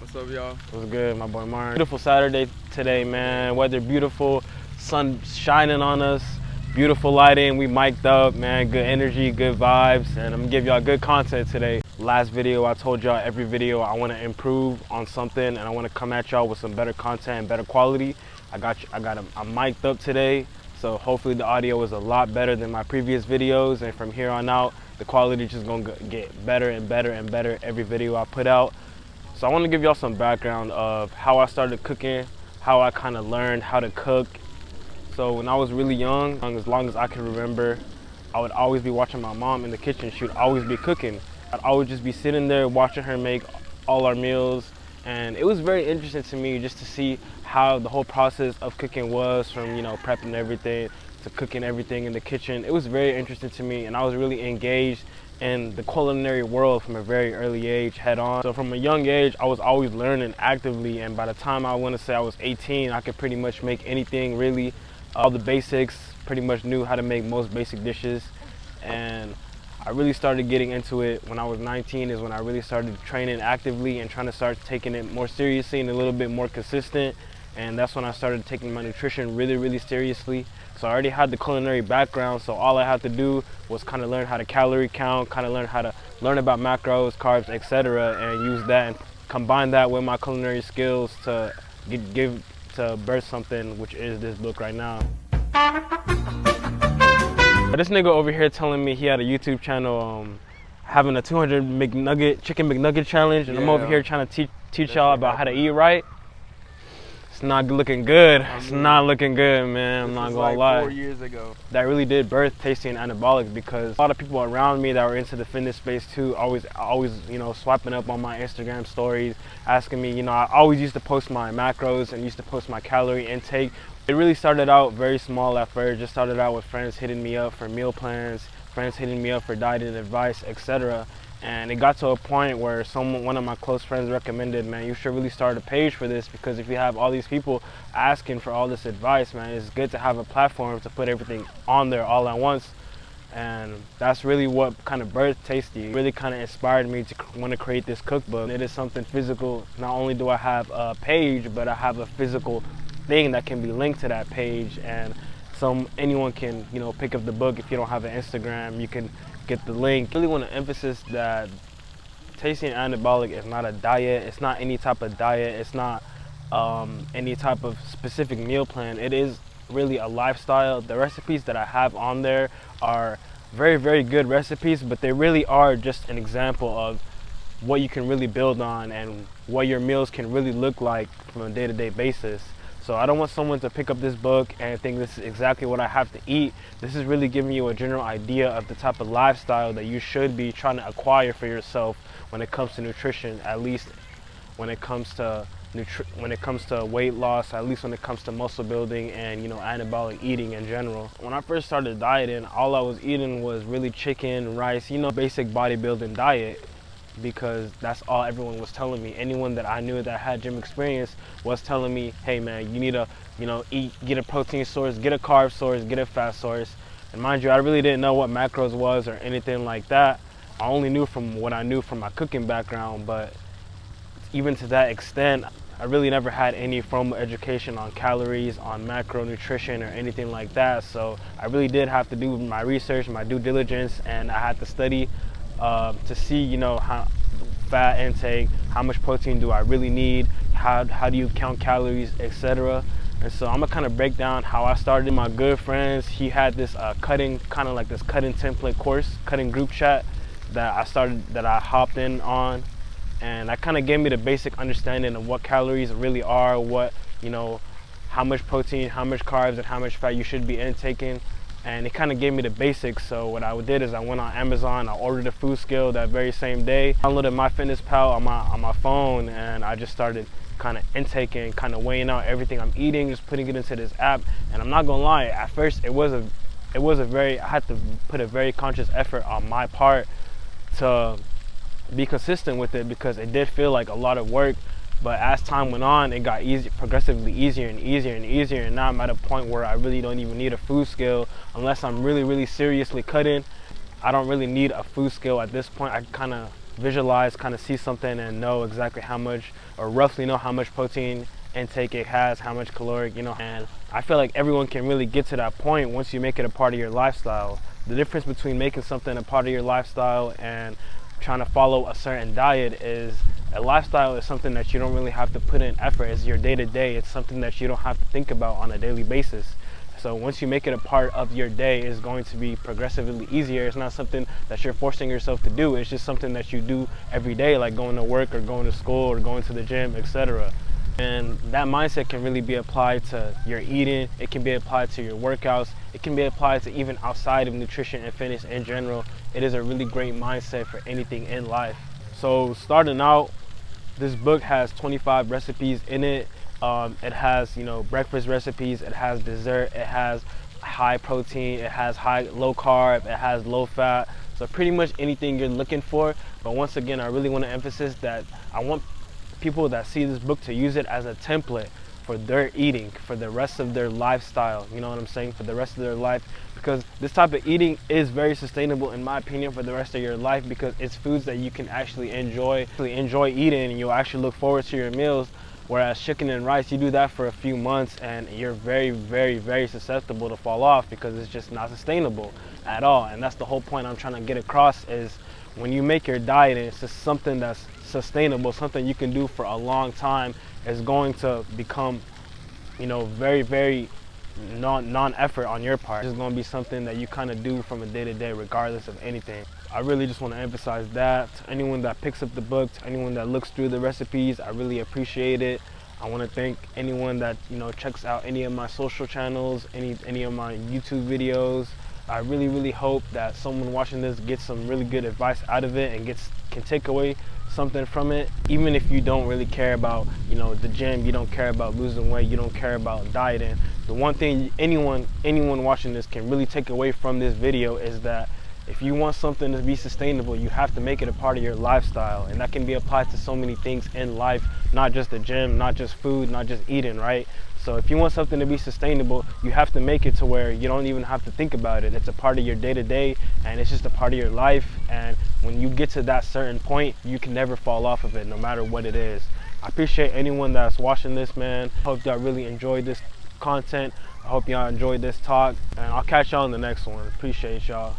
What's up, y'all? What's good, my boy Martin? Beautiful Saturday today, man. Weather beautiful, sun shining on us, beautiful lighting. We mic'd up, man. Good energy, good vibes, and I'm gonna give y'all good content today. Last video, I told y'all every video I want to improve on something, and I want to come at y'all with some better content and better quality. I'm mic'd up today, so hopefully the audio is a lot better than my previous videos, and from here on out, the quality just gonna get better and better and better every video I put out. So I want to give y'all some background of how I started cooking, how I kind of learned how to cook. So when I was really young, as long as I can remember, I would always be watching my mom in the kitchen. She would always be cooking. I'd always just be sitting there watching her make all our meals. And it was very interesting to me just to see how the whole process of cooking was, from, you know, prepping everything to cooking everything in the kitchen. It was very interesting to me, and I was really engaged in the culinary world from a very early age, head on. So from a young age, I was always learning actively, and by the time I want to say I was 18, I could pretty much make anything, really. All the basics, pretty much knew how to make most basic dishes. And I really started getting into it when I was 19, is when I really started training actively and trying to start taking it more seriously and a little bit more consistent. And that's when I started taking my nutrition really, really seriously. So I already had the culinary background, so all I had to do was kind of learn how to calorie count, kind of learn about macros, carbs, etc., and use that and combine that with my culinary skills to birth something, which is this book right now. This nigga over here telling me he had a YouTube channel having a 200 chicken McNugget challenge, and yeah. I'm over here trying to teach y'all about how to eat right. It's not looking good. It's not looking good, man. I'm not gonna lie. 4 years ago. That really did birth Tastyandanabolic, because a lot of people around me that were into the fitness space too, always, you know, swiping up on my Instagram stories, asking me, you know, I always used to post my macros and used to post my calorie intake. It really started out very small at first. Just started out with friends hitting me up for meal plans, friends hitting me up for dieting advice, etc. And it got to a point where one of my close friends recommended, man, you should really start a page for this, because if you have all these people asking for all this advice, man, it's good to have a platform to put everything on there all at once. And that's really what kind of birthed Tasty. It really kind of inspired me to want to create this cookbook. It is something physical. Not only do I have a page, but I have a physical thing that can be linked to that page, and anyone can, you know, pick up the book. If you don't have an Instagram, you can get the link. I really want to emphasize that Tastyandanabolic is not a diet. It's not any type of diet. It's not any type of specific meal plan. It is really a lifestyle. The recipes that I have on there are very, very good recipes, but they really are just an example of what you can really build on and what your meals can really look like from a day-to-day basis. So I don't want someone to pick up this book and think this is exactly what I have to eat. This is really giving you a general idea of the type of lifestyle that you should be trying to acquire for yourself when it comes to nutrition, at least when it comes to weight loss, at least when it comes to muscle building and, you know, anabolic eating in general. When I first started dieting, all I was eating was really chicken, rice, you know, basic bodybuilding diet, because that's all everyone was telling me. Anyone that I knew that had gym experience was telling me, hey man, you need to, you know, get a protein source, get a carb source, get a fat source. And mind you, I really didn't know what macros was or anything like that. I only knew from what I knew from my cooking background, but even to that extent, I really never had any formal education on calories, on macronutrition, or anything like that. So I really did have to do my research, my due diligence, and I had to study to see, you know, how fat intake, how much protein do I really need, how do you count calories, etc. And so I'm gonna kind of break down how I started. My good friends, he had this cutting template course, cutting group chat that I hopped in on, and that kind of gave me the basic understanding of what calories really are, what, you know, how much protein, how much carbs, and how much fat you should be intaking. And it kind of gave me the basics. So what I did is I went on Amazon, I ordered a food scale that very same day, downloaded MyFitnessPal on my phone, and I just started kind of intaking, kind of weighing out everything I'm eating, just putting it into this app. And I'm not gonna lie, at first I had to put a very conscious effort on my part to be consistent with it, because it did feel like a lot of work. But as time went on, it got progressively easier and easier and easier. And now I'm at a point where I really don't even need a food scale unless I'm really, really seriously cutting. I don't really need a food scale at this point. I kind of visualize, kind of see something and know exactly how much, or roughly know how much protein intake it has, how much caloric, and I feel like everyone can really get to that point once you make it a part of your lifestyle. The difference between making something a part of your lifestyle and trying to follow a certain diet is a lifestyle is something that you don't really have to put in effort. It's your day-to-day. It's something that you don't have to think about on a daily basis. So once you make it a part of your day, it's going to be progressively easier. It's not something that you're forcing yourself to do. It's just something that you do every day, like going to work or going to school or going to the gym, etc. And that mindset can really be applied to your eating. It can be applied to your workouts. It can be applied to even outside of nutrition and fitness in general. It is a really great mindset for anything in life. So starting out, this book has 25 recipes in it. It has, breakfast recipes. It has dessert. It has high protein. It has low carb. It has low fat. So pretty much anything you're looking for. But once again, I really want to emphasize that I want people that see this book to use it as a template for their eating for the rest of their lifestyle. You know what I'm saying? For the rest of their life, because this type of eating is very sustainable in my opinion for the rest of your life, because it's foods that you can actually enjoy eating, and you'll actually look forward to your meals. Whereas chicken and rice, you do that for a few months and you're very, very, very susceptible to fall off because it's just not sustainable at all. And that's the whole point I'm trying to get across, is when you make your diet and it's just something that's sustainable, something you can do for a long time, is going to become, very, very non-effort on your part. It's going to be something that you kind of do from a day-to-day regardless of anything. I really just want to emphasize that to anyone that picks up the book, to anyone that looks through the recipes. I really appreciate it. I want to thank anyone that checks out any of my social channels, any of my YouTube videos. I really, really hope that someone watching this gets some really good advice out of it and can take away something from it. Even if you don't really care about the gym, you don't care about losing weight, you don't care about dieting, the one thing anyone watching this can really take away from this video is that if you want something to be sustainable, you have to make it a part of your lifestyle. And that can be applied to so many things in life, not just the gym, not just food, not just eating, right? So if you want something to be sustainable, you have to make it to where you don't even have to think about it. It's a part of your day-to-day, and it's just a part of your life. And when you get to that certain point, you can never fall off of it, no matter what it is. I appreciate anyone that's watching this, man. I hope y'all really enjoyed this content. I hope y'all enjoyed this talk, and I'll catch y'all in the next one. Appreciate y'all.